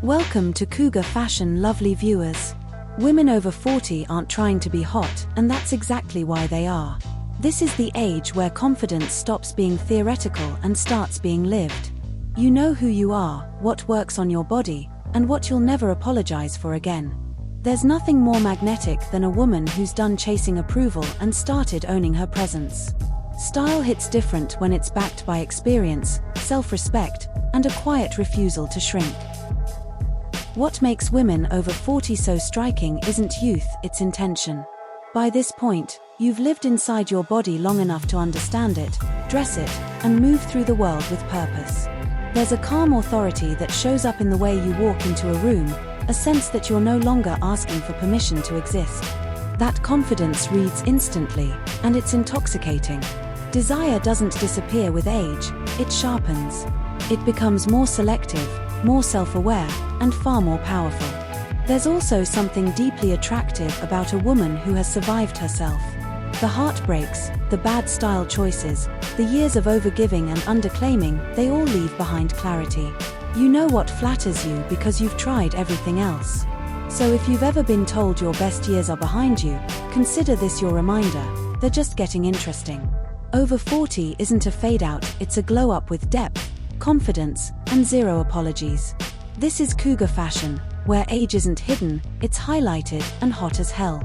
Welcome to Cougar Fashion, lovely viewers. Women over 40 aren't trying to be hot, and that's exactly why they are. This is the age where confidence stops being theoretical and starts being lived. You know who you are, what works on your body, and what you'll never apologize for again. There's nothing more magnetic than a woman who's done chasing approval and started owning her presence. Style hits different when it's backed by experience, self-respect, and a quiet refusal to shrink. What makes women over 40 so striking isn't youth, it's intention. By this point, you've lived inside your body long enough to understand it, dress it, and move through the world with purpose. There's a calm authority that shows up in the way you walk into a room, a sense that you're no longer asking for permission to exist. That confidence reads instantly, and it's intoxicating. Desire doesn't disappear with age, it sharpens. It becomes more selective, more self-aware, and far more powerful. There's also something deeply attractive about a woman who has survived herself. The heartbreaks, the bad style choices, the years of overgiving and underclaiming, they all leave behind clarity. You know what flatters you because you've tried everything else. So if you've ever been told your best years are behind you, consider this your reminder, they're just getting interesting. Over 40 isn't a fade-out, it's a glow-up with depth, confidence, and zero apologies. This is Cougar Fashion, where age isn't hidden, it's highlighted and hot as hell.